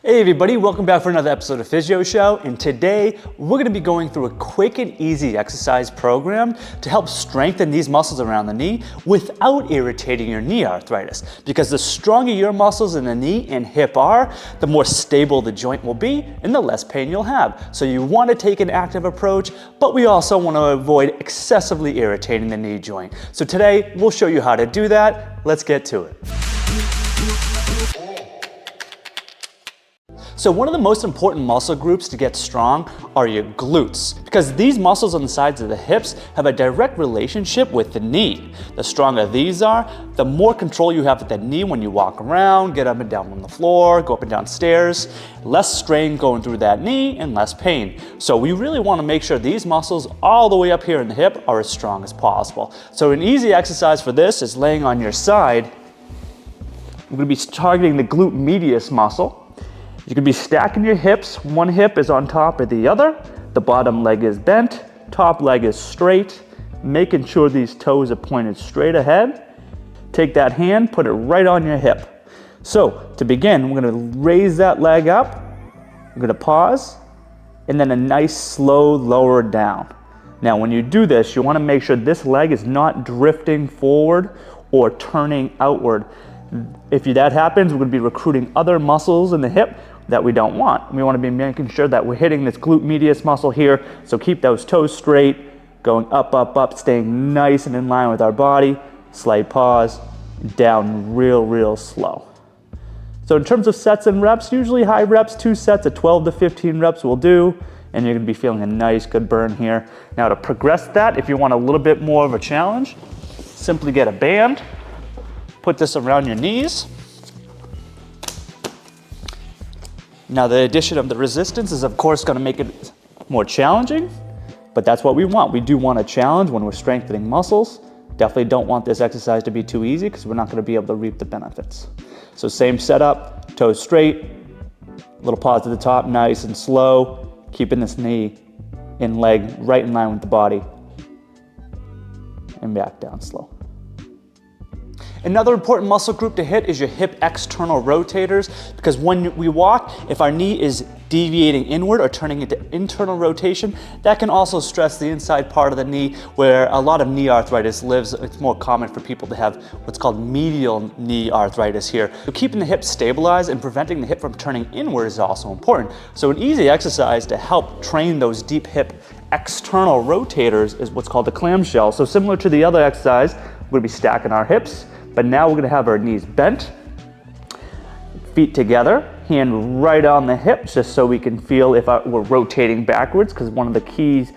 Hey everybody, welcome back for another episode of Physio Show, and today we're going to be going through a quick and easy exercise program to help strengthen these muscles around the knee without irritating your knee arthritis. Because the stronger your muscles in the knee and hip are, the more stable the joint will be and the less pain you'll have. So you want to take an active approach, but we also want to avoid excessively irritating the knee joint. So today we'll show you how to do that. Let's get to it. So one of the most important muscle groups to get strong are your glutes, because these muscles on the sides of the hips have a direct relationship with the knee. The stronger these are, the more control you have with the knee when you walk around, get up and down on the floor, go up and down stairs, less strain going through that knee and less pain. So we really want to make sure these muscles all the way up here in the hip are as strong as possible. So an easy exercise for this is laying on your side. We're going to be targeting the glute medius muscle. You can be stacking your hips. One hip is on top of the other. The bottom leg is bent, top leg is straight, making sure these toes are pointed straight ahead. Take that hand, put it right on your hip. So to begin, we're going to raise that leg up. We're going to pause, and then a nice slow lower down. Now when you do this, you want to make sure this leg is not drifting forward or turning outward. If that happens, we're going to be recruiting other muscles in the hip that we don't want. We want to be making sure that we're hitting this glute medius muscle here. So keep those toes straight, going up, up, up, staying nice and in line with our body. Slight pause, down real slow. So in terms of sets and reps, usually high reps, 2 sets of 12 to 15 reps will do, and you're going to be feeling a nice, good burn here. Now to progress that, if you want a little bit more of a challenge, simply get a band, put this around your knees. Now the addition of the resistance is of course going to make it more challenging, but that's what we want. We do want a challenge when we're strengthening muscles. Definitely don't want this exercise to be too easy because we're not going to be able to reap the benefits. So same setup, toes straight, little pause at the top, nice and slow, keeping this knee and leg right in line with the body, and back down slow. Another important muscle group to hit is your hip external rotators, because when we walk, if our knee is deviating inward or turning into internal rotation, that can also stress the inside part of the knee where a lot of knee arthritis lives. It's more common for people to have what's called medial knee arthritis here. So keeping the hip stabilized and preventing the hip from turning inward is also important. So an easy exercise to help train those deep hip external rotators is what's called the clamshell. So similar to the other exercise, we're going to be stacking our hips, but now we're going to have our knees bent, feet together, hand right on the hips, just so we can feel if we're rotating backwards, because one of the key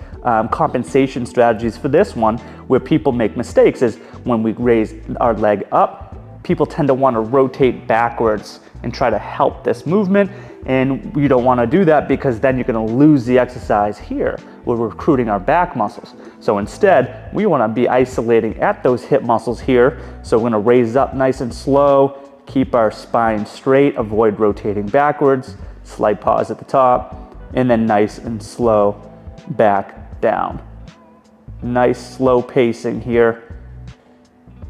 compensation strategies for this one, where people make mistakes, is when we raise our leg up, people tend to want to rotate backwards and try to help this movement, and you don't want to do that because then you're going to lose the exercise here. We're recruiting our back muscles. So instead, we want to be isolating at those hip muscles here. So we're going to raise up nice and slow, keep our spine straight, avoid rotating backwards, slight pause at the top, and then nice and slow back down. Nice slow pacing here.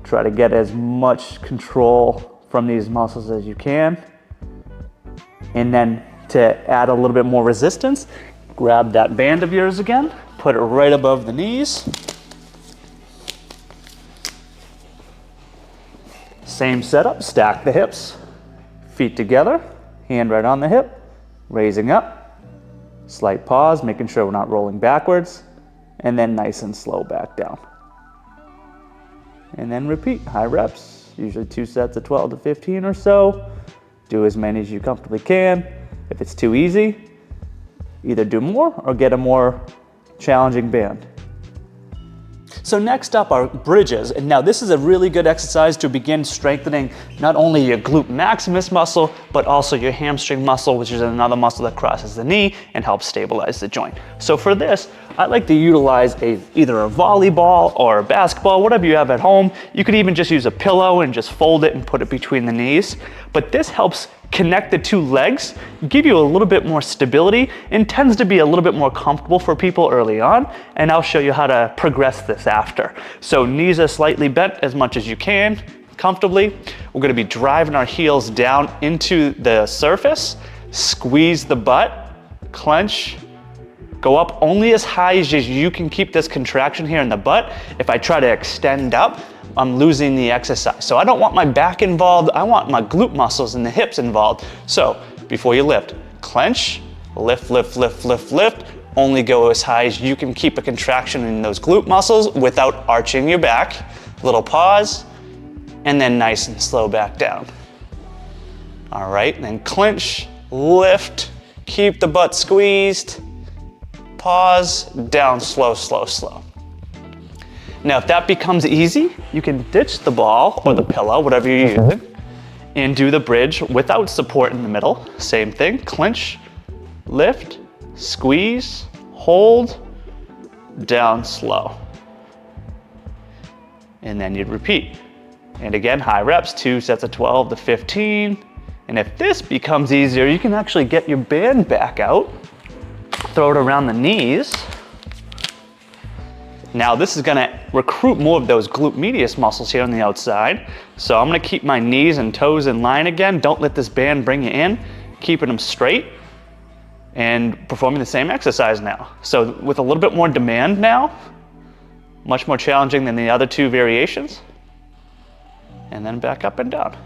Try to get as much control from these muscles as you can. And then to add a little bit more resistance, grab that band of yours again, put it right above the knees. Same setup, stack the hips, feet together, hand right on the hip, raising up, slight pause, making sure we're not rolling backwards, and then nice and slow back down. And then repeat, high reps, usually 2 sets of 12 to 15 or so. Do as many as you comfortably can. If it's too easy, either do more or get a more challenging band. So next up are bridges, and now this is a really good exercise to begin strengthening not only your glute maximus muscle, but also your hamstring muscle, which is another muscle that crosses the knee and helps stabilize the joint. So for this, I like to utilize either a volleyball or a basketball, whatever you have at home. You could even just use a pillow and just fold it and put it between the knees. But this helps connect the 2 legs, give you a little bit more stability, and tends to be a little bit more comfortable for people early on, and I'll show you how to progress this after. So knees are slightly bent as much as you can, comfortably. We're going to be driving our heels down into the surface, Squeeze the butt, clench, go up only as high as you can keep this contraction here in the butt. If I try to extend up, I'm losing the exercise. So I don't want my back involved, I want my glute muscles and the hips involved. So before you lift, clench, lift, lift, lift, lift, lift. Only go as high as you can keep a contraction in those glute muscles without arching your back. Little pause, and then nice and slow back down. All right, then clench, lift, keep the butt squeezed, pause, down, slow, slow, slow. Now, if that becomes easy, you can ditch the ball or the pillow, whatever you're using, and do the bridge without support in the middle. Same thing, clench, lift, squeeze, hold, down, slow. And then you'd repeat. And again, high reps, 2 sets of 12 to 15. And if this becomes easier, you can actually get your band back out, throw it around the knees. Now this is gonna recruit more of those glute medius muscles here on the outside. So I'm gonna keep my knees and toes in line again. Don't let this band bring you in, keeping them straight and performing the same exercise now. So with a little bit more demand now, much more challenging than the other two variations. And then back up and down.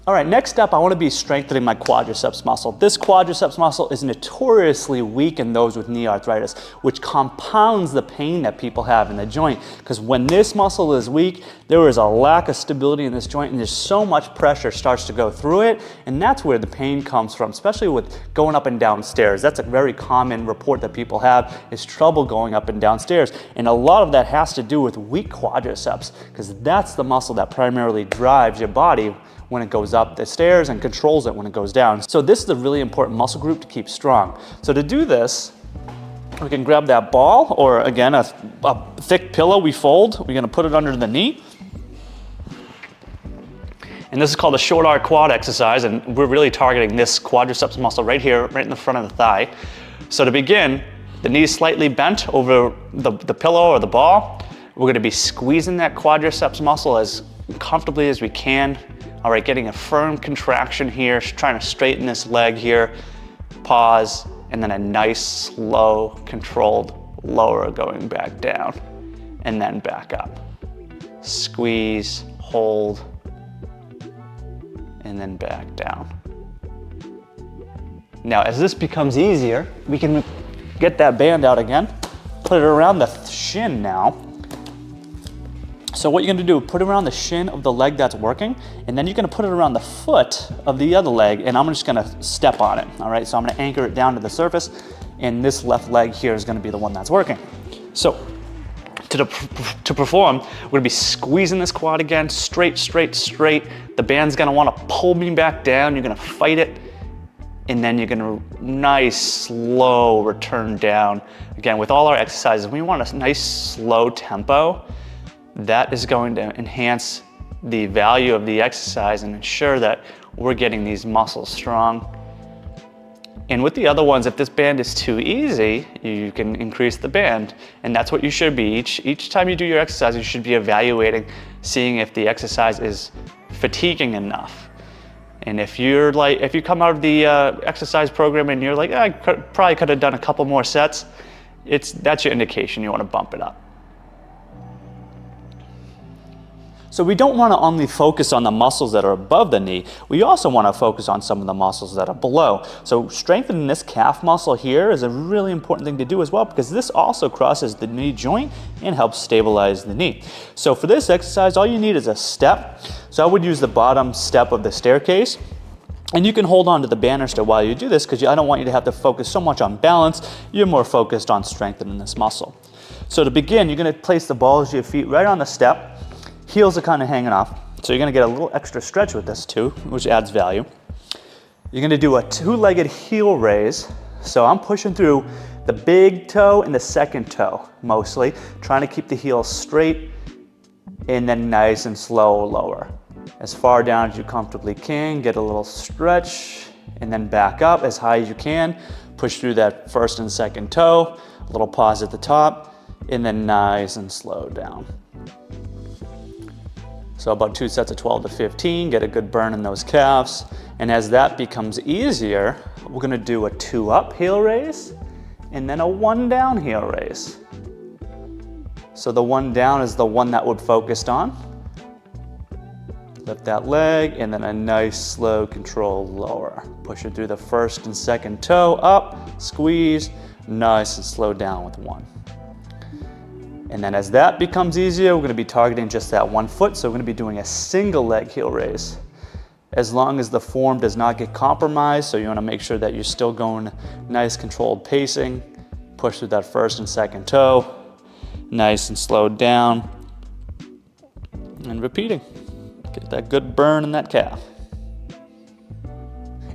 All right, next up, I want to be strengthening my quadriceps muscle. This quadriceps muscle is notoriously weak in those with knee arthritis, which compounds the pain that people have in the joint. Because when this muscle is weak, there is a lack of stability in this joint, and there's so much pressure starts to go through it, and that's where the pain comes from, especially with going up and down stairs. That's a very common report that people have, is trouble going up and down stairs. And a lot of that has to do with weak quadriceps, because that's the muscle that primarily drives your body when it goes up the stairs and controls it when it goes down. So this is a really important muscle group to keep strong. So to do this, we can grab that ball, or again, a thick pillow we fold. We're gonna put it under the knee. And this is called a short arc quad exercise, and we're really targeting this quadriceps muscle right here, right in the front of the thigh. So to begin, the knee's slightly bent over the pillow or the ball. We're gonna be squeezing that quadriceps muscle as comfortably as we can. All right, getting a firm contraction here, trying to straighten this leg here, pause, and then a nice, slow, controlled lower going back down, and then back up. Squeeze, hold, and then back down. Now, as this becomes easier, we can get that band out again, put it around the shin now. So what you're gonna do, put it around the shin of the leg that's working, and then you're gonna put it around the foot of the other leg, and I'm just gonna step on it, all right? So I'm gonna anchor it down to the surface, and this left leg here is gonna be the one that's working. So to perform, we're gonna be squeezing this quad again, straight, straight, straight. The band's gonna wanna pull me back down, you're gonna fight it, and then you're gonna nice, slow return down. Again, with all our exercises, we want a nice, slow tempo. That is going to enhance the value of the exercise and ensure that we're getting these muscles strong. And with the other ones, if this band is too easy, you can increase the band. And that's what you should be. Each time you do your exercise, you should be evaluating, seeing if the exercise is fatiguing enough. And if you come out of the exercise program and you're like, I probably could have done a couple more sets, that's your indication you want to bump it up. So we don't want to only focus on the muscles that are above the knee, we also want to focus on some of the muscles that are below. So strengthening this calf muscle here is a really important thing to do as well, because this also crosses the knee joint and helps stabilize the knee. So for this exercise, all you need is a step. So I would use the bottom step of the staircase. And you can hold on to the banister while you do this, because I don't want you to have to focus so much on balance. You're more focused on strengthening this muscle. So to begin, you're going to place the balls of your feet right on the step. Heels are kind of hanging off, so you're gonna get a little extra stretch with this too, which adds value. You're gonna do a two-legged heel raise. So I'm pushing through the big toe and the second toe, mostly, trying to keep the heel straight, and then nice and slow lower. As far down as you comfortably can, get a little stretch, and then back up as high as you can. Push through that first and second toe, a little pause at the top, and then nice and slow down. So about 2 sets of 12 to 15, get a good burn in those calves. And as that becomes easier, we're gonna do a 2 up heel raise and then a 1 down heel raise. So the 1 down is the one that we're focused on. Lift that leg and then a nice slow controlled lower. Push it through the first and second toe up, squeeze, nice and slow down with 1. And then as that becomes easier, we're gonna be targeting just that 1 foot. So we're gonna be doing a single leg heel raise. As long as the form does not get compromised, so you wanna make sure that you're still going nice controlled pacing. Push through that first and second toe, nice and slowed down, and repeating. Get that good burn in that calf.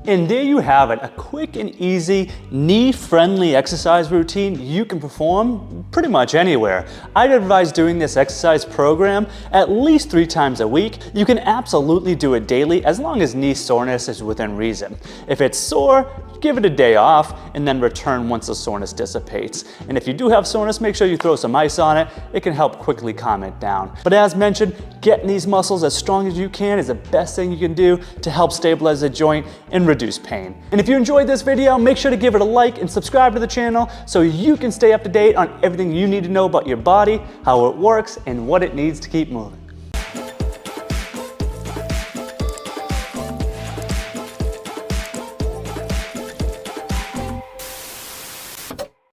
And there you have it, a quick and easy knee-friendly exercise routine you can perform pretty much anywhere. I'd advise doing this exercise program at least 3 times a week. You can absolutely do it daily as long as knee soreness is within reason. If it's sore, give it a day off and then return once the soreness dissipates. And if you do have soreness, make sure you throw some ice on it. It can help quickly calm it down. But as mentioned, getting these muscles as strong as you can is the best thing you can do to help stabilize the joint and reduce pain. And if you enjoyed this video, make sure to give it a like and subscribe to the channel so you can stay up to date on everything you need to know about your body, how it works, and what it needs to keep moving.